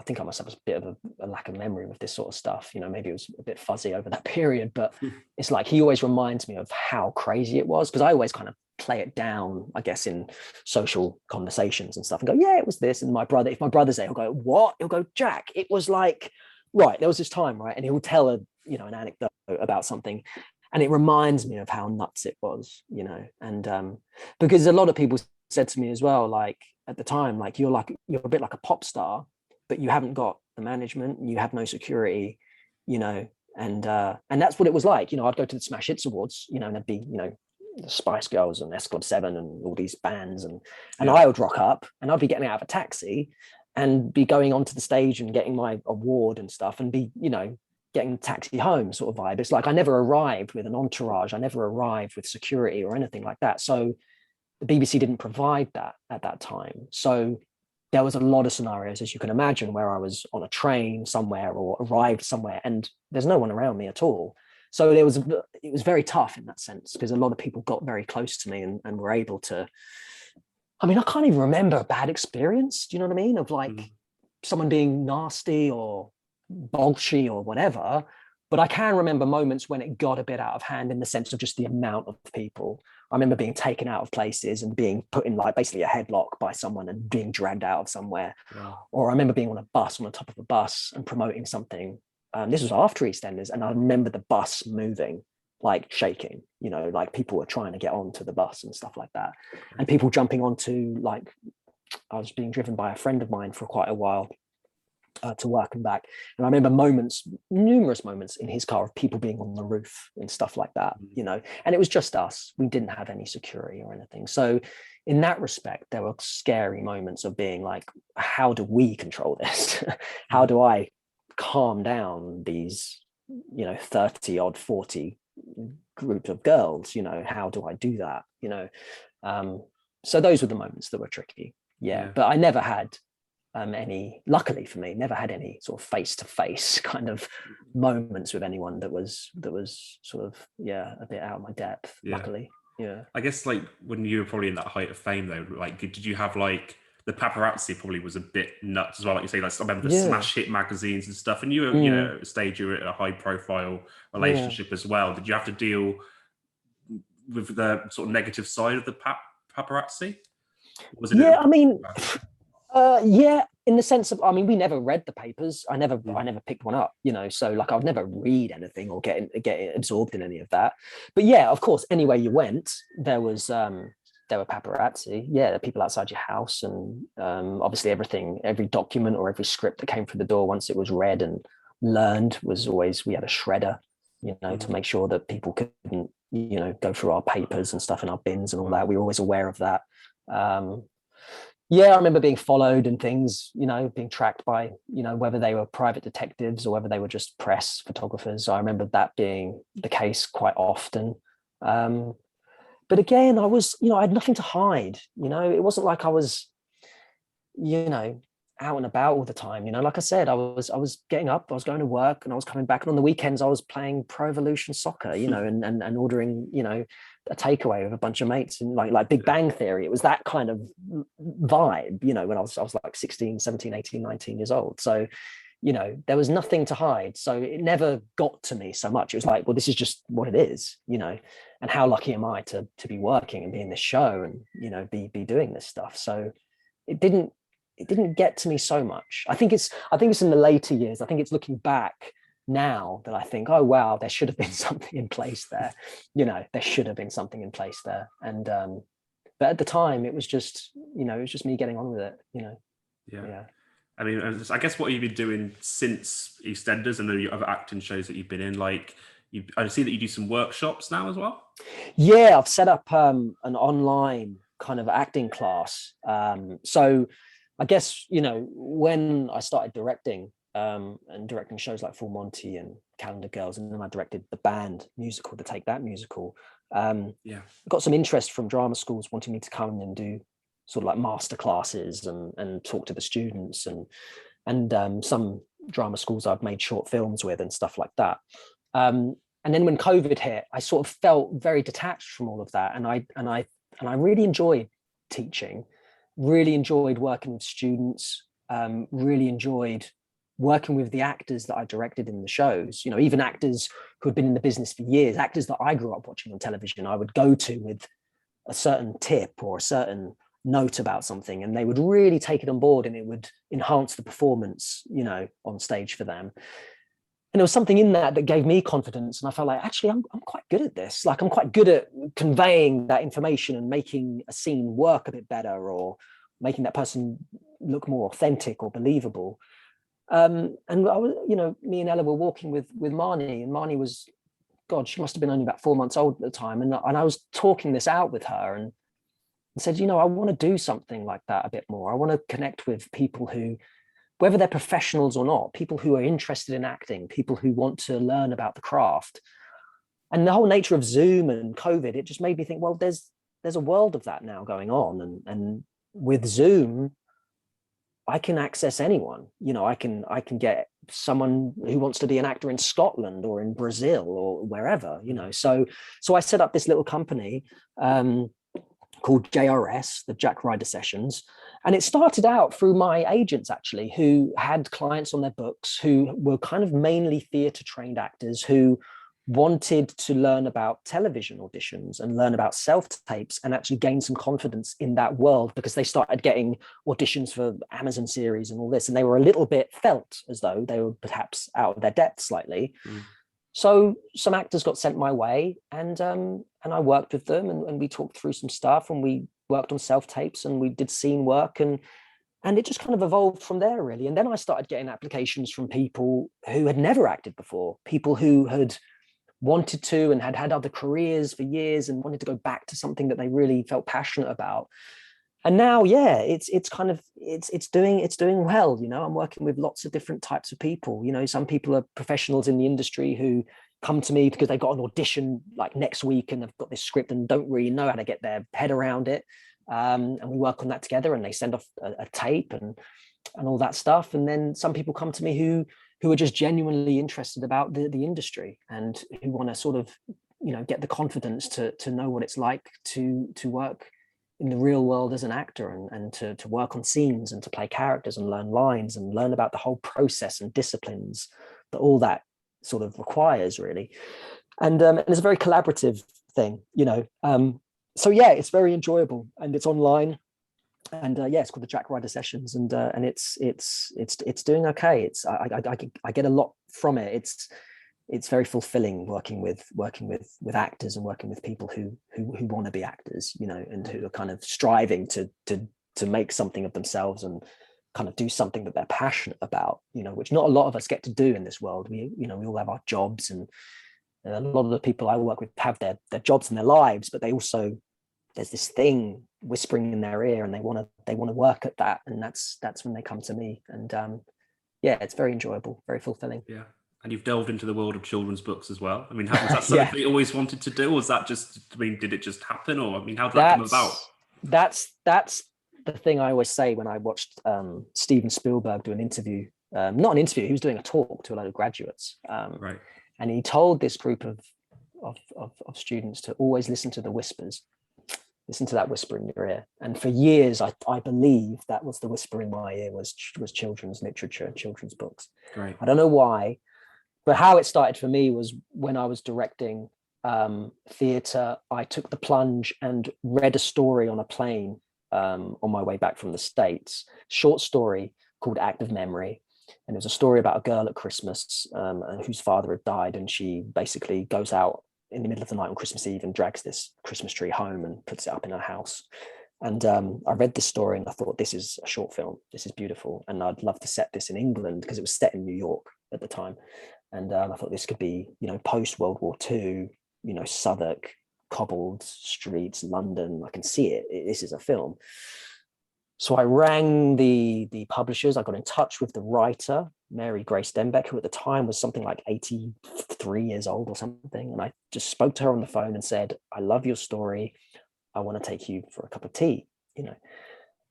S2: think I must have a bit of a lack of memory with this sort of stuff. You know, maybe it was a bit fuzzy over that period, but it's like, he always reminds me of how crazy it was, because I always kind of play it down, I guess, in social conversations and stuff and go, yeah, it was this. And if my brother's there, he'll go, what? He'll go, Jack, it was like, right, there was this time, right? And he'll tell an anecdote about something. And it reminds me of how nuts it was, you know. And because a lot of people said to me as well, like, at the time, like, you're a bit like a pop star, but you haven't got the management, you have no security, you know. And that's what it was like. You know, I'd go to the Smash Hits Awards, you know, and there'd be, you know, the Spice Girls and S Club 7 and all these bands, and I would rock up and I'd be getting out of a taxi and be going onto the stage and getting my award and stuff and be, you know, getting the taxi home sort of vibe. It's like, I never arrived with an entourage, I never arrived with security or anything like that. So the BBC didn't provide that at that time. So there was a lot of scenarios, as you can imagine, where I was on a train somewhere or arrived somewhere and there's no one around me at all. So it was very tough in that sense, because a lot of people got very close to me and were able to, I mean, I can't even remember a bad experience. Do you know what I mean? Of like someone being nasty or bolshy or whatever. But I can remember moments when it got a bit out of hand in the sense of just the amount of people. I remember being taken out of places and being put in like basically a headlock by someone and being dragged out of somewhere. Wow. Or I remember being on the top of a bus and promoting something. This was after EastEnders, and I remember the bus moving, like shaking, you know, like people were trying to get onto the bus and stuff like that. And people jumping onto, like, I was being driven by a friend of mine for quite a while to work and back. And I remember numerous moments in his car of people being on the roof and stuff like that, you know, and it was just us. We didn't have any security or anything. So in that respect, there were scary moments of being like, how do we control this? How do I calm down these, 30 odd 40 group of girls? How do I do that? So those were the moments that were tricky. Yeah. But I never had luckily for me, never had any sort of face-to-face kind of moments with anyone that was sort of a bit out of my depth. Luckily. Yeah.
S1: I guess like when you were probably in that height of fame though, like did you have like the paparazzi probably was a bit nuts as well, like you say, like I remember the smash hit magazines and stuff, and you were at a stage, you were at a high profile relationship as well. Did you have to deal with the sort of negative side of the paparazzi? Was it
S2: in the sense of, we never read the papers. I never picked one up, so like I would never read anything or get absorbed in any of that. But yeah, of course, anywhere you went, there were paparazzi. Yeah, the people outside your house, and obviously every document or every script that came through the door, once it was read and learned, was always, we had a shredder, to make sure that people couldn't, go through our papers and stuff in our bins and all that. We were always aware of that. I remember being followed and things, being tracked by, whether they were private detectives or whether they were just press photographers. I remember that being the case quite often. But again, I was, I had nothing to hide. It wasn't like I was, out and about all the time. Like I said, I was getting up, I was going to work, and I was coming back. And on the weekends, I was playing Pro Evolution Soccer, and ordering, a takeaway with a bunch of mates, and like Big Bang Theory. It was that kind of vibe, when I was like 16, 17, 18, 19 years old. So, there was nothing to hide. So it never got to me so much. It was like, well, this is just what it is, and how lucky am I to be working and be in this show and, be doing this stuff. So it didn't get to me so much. I think it's in the later years. I think it's looking back now that I think, oh wow, there should have been something in place there. There should have been something in place there. And but at the time, it was just, it was just me getting on with it.
S1: Yeah. I mean, I guess what you've been doing since EastEnders and the other acting shows that you've been in, like I see that you do some workshops now as well.
S2: Yeah, I've set up an online kind of acting class. So I guess, when I started directing and directing shows like Full Monty and Calendar Girls, and then I directed the band musical, the Take That musical. I got some interest from drama schools wanting me to come and do sort of like master classes and talk to the students, and some drama schools I've made short films with and stuff like that. And then when COVID hit, I sort of felt very detached from all of that, and I really enjoyed teaching. Really enjoyed working with students, really enjoyed working with the actors that I directed in the shows, even actors who had been in the business for years, actors that I grew up watching on television, I would go to with a certain tip or a certain note about something, and they would really take it on board, and it would enhance the performance, on stage for them. And there was something in that gave me confidence. And I felt like, actually, I'm quite good at this. Like, I'm quite good at conveying that information and making a scene work a bit better, or making that person look more authentic or believable. And I was, me and Ella were walking with Marnie, and Marnie was, God, she must have been only about 4 months old at the time. And I was talking this out with her and said, I want to do something like that a bit more. I want to connect with people who, whether they're professionals or not, people who are interested in acting, people who want to learn about the craft. And the whole nature of Zoom and COVID, it just made me think, well, there's a world of that now going on. And with Zoom, I can access anyone. I can get someone who wants to be an actor in Scotland or in Brazil or wherever, So I set up this little company called JRS, the Jack Ryder Sessions. And it started out through my agents, actually, who had clients on their books who were kind of mainly theatre trained actors who wanted to learn about television auditions and learn about self-tapes and actually gain some confidence in that world, because they started getting auditions for Amazon series and all this. And they were a little bit felt as though they were perhaps out of their depth slightly. So some actors got sent my way, and I worked with them, and we talked through some stuff, and we worked on self-tapes, and we did scene work, and it just kind of evolved from there, really. And then I started getting applications from people who had never acted before, people who had wanted to and had other careers for years and wanted to go back to something that they really felt passionate about. And now, yeah, it's doing well. You know, I'm working with lots of different types of people. You know, some people are professionals in the industry who come to me because they've got an audition like next week and they've got this script and don't really know how to get their head around it. And we work on that together, and they send off a tape and all that stuff. And then some people come to me who are just genuinely interested about the industry and who want to sort of, you know, get the confidence to know what it's like to work in the real world as an actor, and to work on scenes and to play characters and learn lines and learn about the whole process and disciplines that all that sort of requires, really. And it's a very collaborative thing, you know. So yeah, it's very enjoyable, and it's online. And yeah, it's called the Jack Ryder Sessions, and it's doing okay. I get a lot from it. It's very fulfilling working with actors and working with people who want to be actors, you know, and who are kind of striving to make something of themselves and kind of do something that they're passionate about, you know, which not a lot of us get to do in this world. We all have our jobs, and a lot of the people I work with have their jobs and their lives, but they also, there's this thing whispering in their ear, and they want to work at that, and that's when they come to me. And yeah, it's very enjoyable, very fulfilling.
S1: Yeah. And you've delved into the world of children's books as well. I mean, was that something that you always wanted to do? Or was that just, I mean, did it just happen? Or, I mean, how did that come about?
S2: That's the thing I always say when I watched Steven Spielberg do an interview. Not an interview, he was doing a talk to a load of graduates.
S1: Right.
S2: And he told this group of students to always listen to the whispers. Listen to that whisper in your ear. And for years, I believe that was the whisper in my ear was children's literature and children's books.
S1: Right.
S2: I don't know why, but how it started for me was when I was directing theatre. I took the plunge and read a story on a plane on my way back from the States, short story called Act of Memory. And it was a story about a girl at Christmas whose father had died. And she basically goes out in the middle of the night on Christmas Eve and drags this Christmas tree home and puts it up in her house. And I read this story and I thought, this is a short film. This is beautiful. And I'd love to set this in England because it was set in New York at the time. And I thought this could be, you know, post World War II, you know, Southwark, cobbled streets, London. I can see it. This is a film. So I rang the publishers. I got in touch with the writer, Mary Grace Denbeck, who at the time was something like 83 years old or something. And I just spoke to her on the phone and said, I love your story. I want to take you for a cup of tea, you know.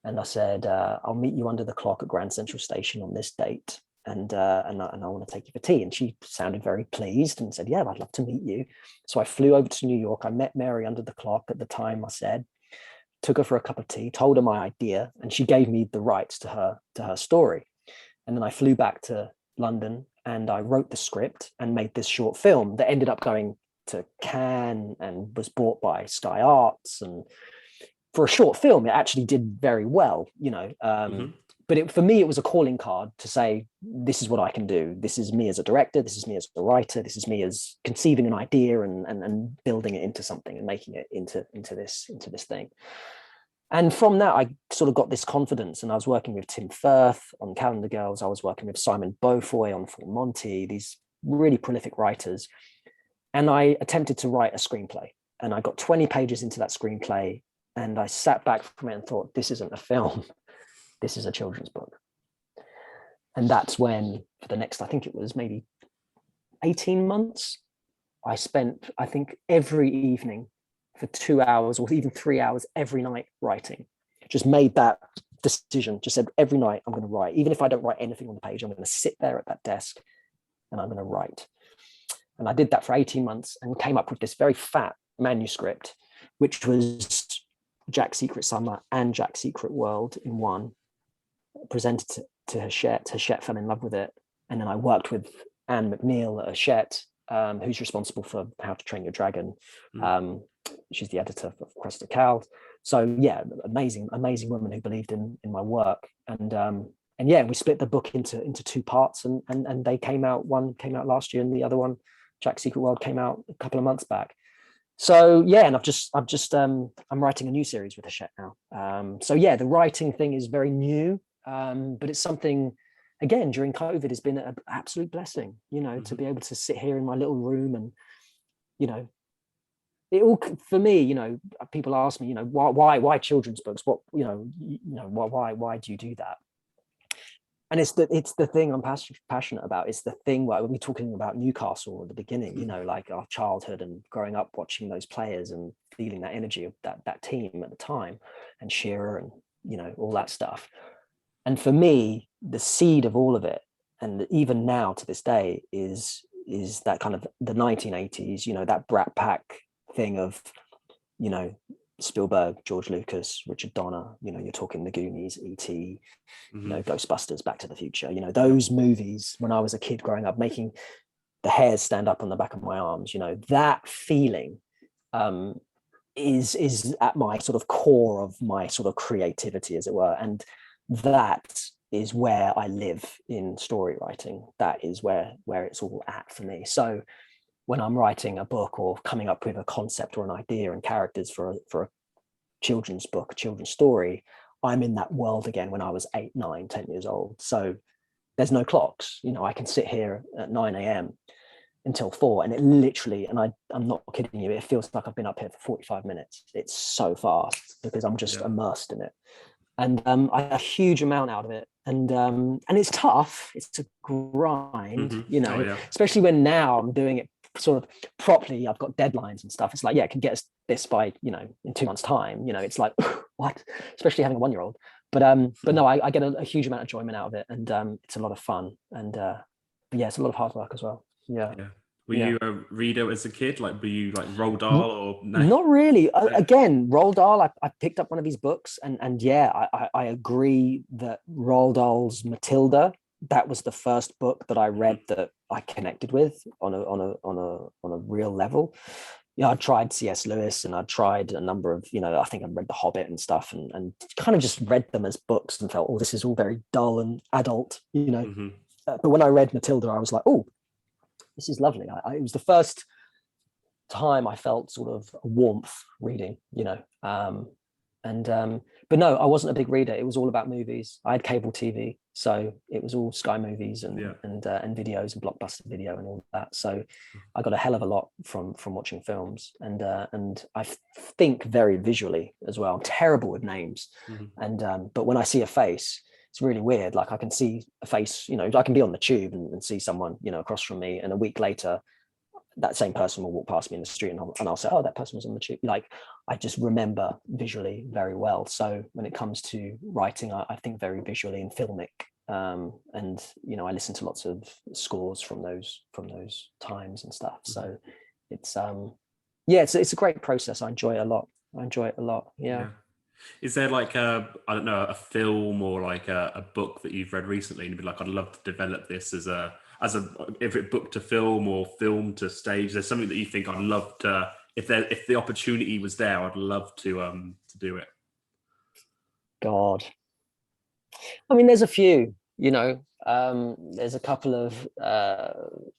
S2: And I said, I'll meet you under the clock at Grand Central Station on this date. And I want to take you for tea. And she sounded very pleased and said, yeah, I'd love to meet you. So I flew over to New York. I met Mary under the clock at the time, I said, took her for a cup of tea, told her my idea, and she gave me the rights to her story. And then I flew back to London and I wrote the script and made this short film that ended up going to Cannes and was bought by Sky Arts. And for a short film, it actually did very well, you know. But for me, it was a calling card to say, this is what I can do. This is me as a director. This is me as a writer. This is me as conceiving an idea and building it into something and making it into this thing. And from that, I sort of got this confidence. And I was working with Tim Firth on Calendar Girls. I was working with Simon Beaufoy on Full Monty, these really prolific writers. And I attempted to write a screenplay. And I got 20 pages into that screenplay. And I sat back from it and thought, this isn't a film. This is a children's book. And that's when, for the next, I think it was maybe 18 months, I spent, I think, every evening for 2 hours or even 3 hours every night writing. Just made that decision, just said every night I'm going to write. Even if I don't write anything on the page, I'm going to sit there at that desk and I'm going to write. And I did that for 18 months and came up with this very fat manuscript, which was Jack's Secret Summer and Jack's Secret World in one. Presented to Hachette. Hachette fell in love with it. And then I worked with Anne McNeil at Hachette, who's responsible for How to Train Your Dragon. She's the editor of Cresta Cal. So yeah, amazing woman who believed in my work. And yeah, we split the book into two parts and they came out. One came out last year and the other one, Jack's Secret World, came out a couple of months back. So yeah, and I'm writing a new series with Hachette now. So yeah, the writing thing is very new. But it's something, again, during COVID has been an absolute blessing, you know, to be able to sit here in my little room and you know, it all, for me, you know, people ask me, you know, why children's books? What, you know, why do you do that? And it's the thing I'm passionate about. It's the thing where we're talking about Newcastle at the beginning, you know, like our childhood and growing up watching those players and feeling that energy of that team at the time, and Shearer and, you know, all that stuff. And for me, the seed of all of it, and even now to this day, is that kind of the 1980s, you know, that Brat Pack thing of, you know, Spielberg, George Lucas, Richard Donner, you know, you're talking The Goonies, E.T., you know, Ghostbusters, Back to the Future, you know, those movies when I was a kid growing up, making the hairs stand up on the back of my arms, you know, that feeling is at my sort of core of my sort of creativity, as it were. And that is where I live in story writing. That is where it's all at for me. So when I'm writing a book or coming up with a concept or an idea and characters for a children's book, a children's story, I'm in that world again when I was 8, 9, 10 years old. So there's no clocks. You know, I can sit here at 9 a.m. until 4, and it literally, and I'm not kidding you, it feels like I've been up here for 45 minutes. It's so fast because I'm just immersed in it. And I have a huge amount out of it. And it's tough. It's a grind, you know, especially when now I'm doing it sort of properly. I've got deadlines and stuff. It's like, yeah, I can get this by, you know, in 2 months' time. You know, it's like, what? Especially having a 1-year-old. But no, I get a huge amount of enjoyment out of it, and it's a lot of fun. And but yeah, it's a lot of hard work as well. Yeah.
S1: Were you a reader as a kid? Like, were you like Roald Dahl or no?
S2: Not really. Again, Roald Dahl, I picked up one of his books, and yeah, I agree that Roald Dahl's Matilda, that was the first book that I read that I connected with on a real level. You know, I tried C.S. Lewis, and I tried a number of, you know, I think I read The Hobbit and stuff, and kind of just read them as books and felt, oh, this is all very dull and adult, you know. But when I read Matilda, I was like, oh, this is lovely. It was the first time I felt sort of a warmth reading, you know. But no, I wasn't a big reader. It was all about movies. I had cable TV, so it was all Sky Movies and videos and Blockbuster Video and all that. So I got a hell of a lot from watching films, and I think very visually as well. I'm terrible with names, but when I see a face, it's really weird. Like I can see a face, you know, I can be on the tube and see someone, you know, across from me, and a week later, that same person will walk past me in the street, and I'll say, oh, that person was on the tube. Like I just remember visually very well. So when it comes to writing, I think very visually and filmic. And you know, I listen to lots of scores from those times and stuff. So it's it's a great process. I enjoy it a lot. Yeah.
S1: Is there like I don't know, a film or like a book that you've read recently and you'd be like, I'd love to develop this as a if it book to film or film to stage? There's something that you think I'd love to, if the opportunity was there, I'd love to do it.
S2: God, I mean, there's a few, you know. There's a couple of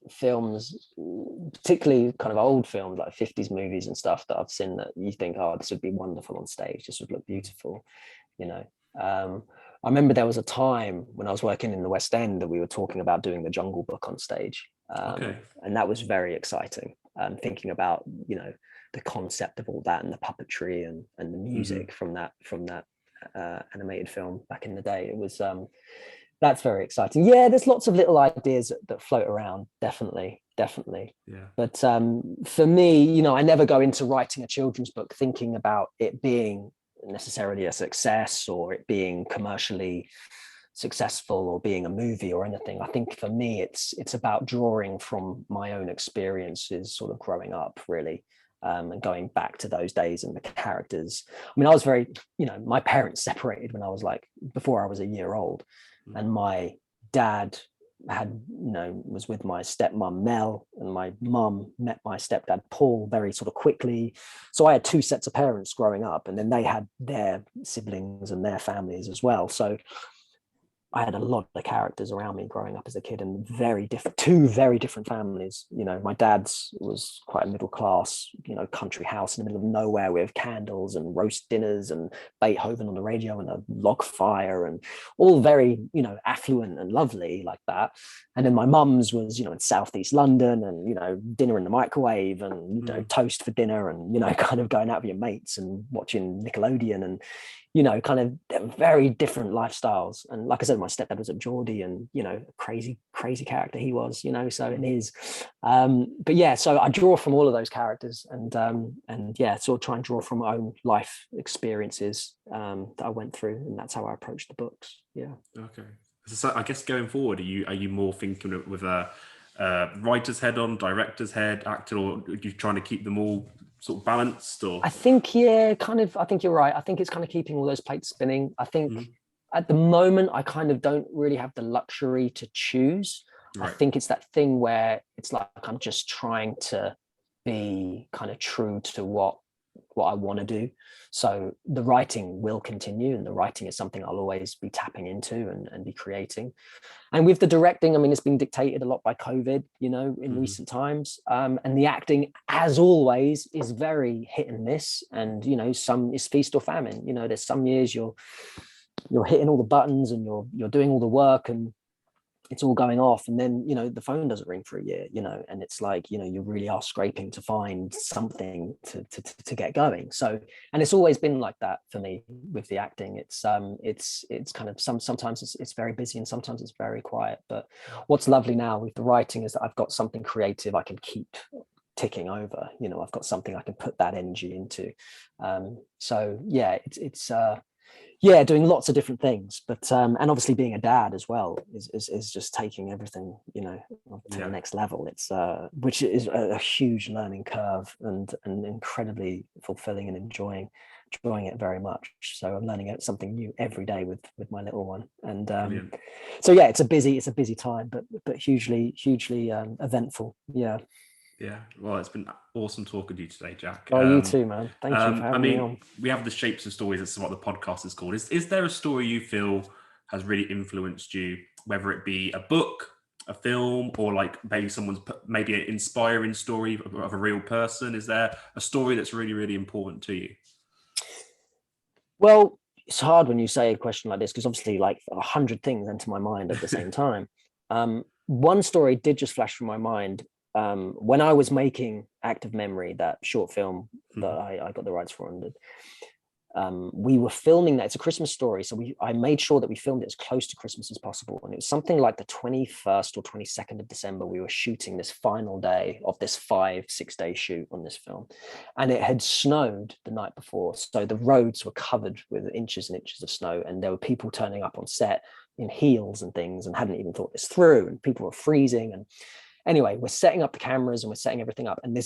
S2: films, particularly kind of old films like 50s movies and stuff, that I've seen that you think, oh, this would be wonderful on stage, this would look beautiful, you know. I remember there was a time when I was working in the West End that we were talking about doing The Jungle Book on stage, and that was very exciting. Thinking about, you know, the concept of all that and the puppetry and the music from that animated film back in the day. It was that's very exciting. Yeah, there's lots of little ideas that float around, definitely. Yeah. But for me, you know, I never go into writing a children's book thinking about it being necessarily a success or it being commercially successful or being a movie or anything. I think for me, it's about drawing from my own experiences sort of growing up, really. And going back to those days and the characters. I mean, I was very, you know, my parents separated when I was before I was a year old. And my dad was with my stepmom Mel, and my mum met my stepdad Paul very sort of quickly. So I had 2 sets of parents growing up, and then they had their siblings and their families as well. So I had a lot of characters around me growing up as a kid, and two very different families. You know, my dad's was quite a middle class, you know, country house in the middle of nowhere with candles and roast dinners and Beethoven on the radio and a log fire, and all very, you know, affluent and lovely like that. And then my mum's was, you know, in southeast London, and, you know, dinner in the microwave, and, you know, toast for dinner, and, you know, kind of going out with your mates and watching Nickelodeon, and, you know, kind of very different lifestyles. And like I said, my stepdad was a Geordie, and, you know, crazy character he was, you know, so it is. But yeah, so I draw from all of those characters, and yeah, sort of try and draw from my own life experiences that I went through, and that's how I approach the books. Yeah.
S1: Okay. So I guess going forward, are you more thinking with a writer's head on, director's head, actor, or are you trying to keep them all sort of balanced? Or
S2: I think, yeah, kind of. I think you're right. I think it's kind of keeping all those plates spinning. I think at the moment, I kind of don't really have the luxury to choose. Right. I think it's that thing where it's like I'm just trying to be kind of true to what I want to do. So the writing will continue, and the writing is something I'll always be tapping into and be creating. And with the directing, I mean, it's been dictated a lot by COVID, you know, in recent times. And the acting, as always, is very hit and miss. And, you know, some is feast or famine. You know, there's some years you're hitting all the buttons and you're doing all the work and it's all going off, and then, you know, the phone doesn't ring for a year, you know, and it's like, you know, you really are scraping to find something to get going. So, and it's always been like that for me with the acting. It's kind of sometimes it's very busy and sometimes it's very quiet. But what's lovely now with the writing is that I've got something creative I can keep ticking over. You know, I've got something I can put that energy into. So yeah, it's yeah, doing lots of different things, but and obviously being a dad as well is just taking everything, you know, to the next level. It's which is a huge learning curve, and incredibly fulfilling, and enjoying it very much. So I'm learning something new every day with my little one, and so yeah, it's a busy time, but hugely eventful. Yeah.
S1: Yeah, well, it's been awesome talking to you today, Jack.
S2: Oh, you too, man. Thank you for having me on.
S1: We have the shapes of stories. That's what the podcast is called. Is there a story you feel has really influenced you, whether it be a book, a film, or like maybe an inspiring story of a real person? Is there a story that's really, really important to you?
S2: Well, it's hard when you say a question like this, because obviously like 100 things enter my mind at the same time. One story did just flash from my mind. When I was making Active Memory, that short film that I got the rights for, and we were filming that. It's a Christmas story, so I made sure that we filmed it as close to Christmas as possible. And it was something like the 21st or 22nd of December. We were shooting this final day of this 5-6 day shoot on this film, and it had snowed the night before, so the roads were covered with inches and inches of snow, and there were people turning up on set in heels and things and hadn't even thought this through, and people were freezing. And anyway, we're setting up the cameras and we're setting everything up, and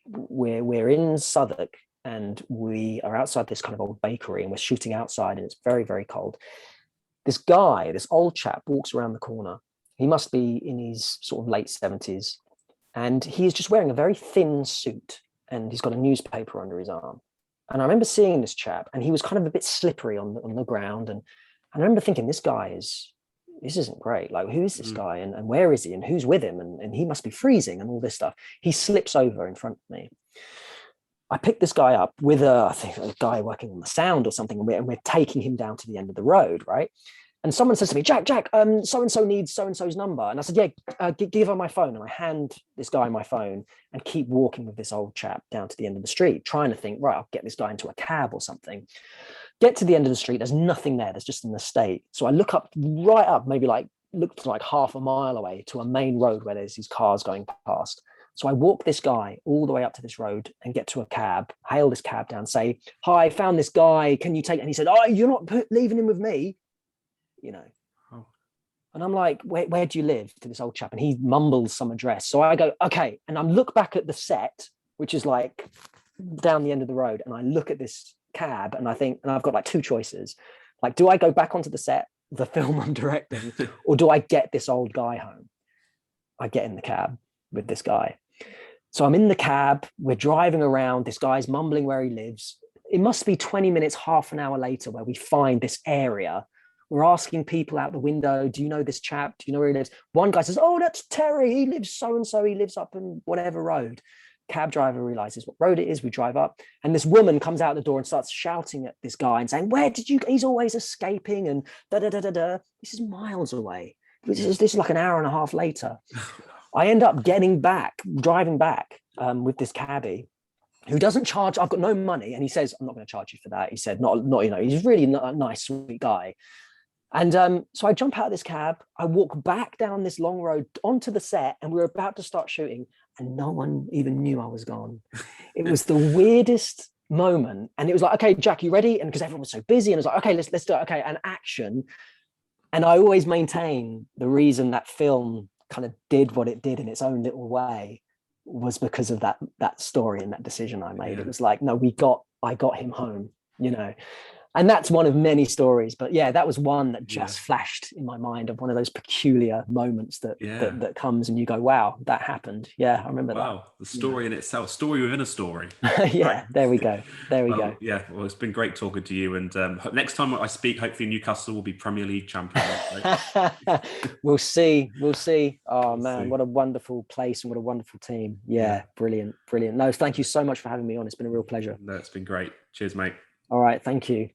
S2: we're in Southwark, and we are outside this kind of old bakery, and we're shooting outside, and it's very, very cold. This old chap, walks around the corner. He must be in his sort of late 70s, and he's just wearing a very thin suit, and he's got a newspaper under his arm. And I remember seeing this chap, and he was kind of a bit slippery on the ground, and I remember thinking, this isn't great. Like, who is this guy, and where is he, and who's with him, and he must be freezing, and all this stuff. He slips over in front of me. I picked this guy up with I think a guy working on the sound or something, and we're taking him down to the end of the road, right? And someone says to me, Jack, so-and-so needs so-and-so's number. And I said, yeah, give her my phone. And I hand this guy my phone and keep walking with this old chap down to the end of the street, trying to think, right, I'll get this guy into a cab or something. Get to the end of the street, there's nothing there, there's just an estate. So I look maybe looked like half a mile away to a main road where there's these cars going past. So I walk this guy all the way up to this road and get to a cab, hail this cab down, say, hi, found this guy, can you take it? And he said, oh, you're not leaving him with me, you know. Oh. And I'm like, where do you live, to this old chap? And he mumbles some address. So I go, okay. And I look back at the set, which is like down the end of the road. And I look at this cab and I think, and I've got like two choices. Like, do I go back onto the set, the film I'm directing, or do I get this old guy home? I get in the cab with this guy. So I'm in the cab, we're driving around, this guy's mumbling where he lives. It must be 20 minutes, half an hour later, where we find this area We're asking people out the window, do you know this chap? Do you know where he lives? One guy says, oh, that's Terry. He lives so-and-so. He lives up in whatever road. Cab driver realizes what road it is. We drive up, and this woman comes out the door and starts shouting at this guy and saying, where did you, he's always escaping, and da-da-da-da-da. This is miles away. This is like an hour and a half later. I end up driving back with this cabbie who doesn't charge. I've got no money. And he says, I'm not going to charge you for that. He said, not, you know, he's really a nice, sweet guy. And so I jump out of this cab, I walk back down this long road onto the set, and we were about to start shooting, and no one even knew I was gone. It was the weirdest moment. And it was like, okay, Jack, you ready? And because everyone was so busy, and I was like, okay, let's do it. Okay, and action. And I always maintain the reason that film kind of did what it did in its own little way was because of that story and that decision I made. It was like, no, I got him home, you know. And that's one of many stories, but yeah, that was one that just flashed in my mind, of one of those peculiar moments that comes and you go, wow, that happened. Yeah, I remember that.
S1: Wow, the story in itself, story within a story.
S2: Yeah,
S1: right.
S2: There we go.
S1: Yeah, well, it's been great talking to you, and next time I speak, hopefully Newcastle will be Premier League champions. Right?
S2: We'll see. Oh man, what a wonderful place and what a wonderful team. Yeah. Brilliant. No, thank you so much for having me on. It's been a real pleasure.
S1: No, it's been great. Cheers, mate.
S2: All right, thank you.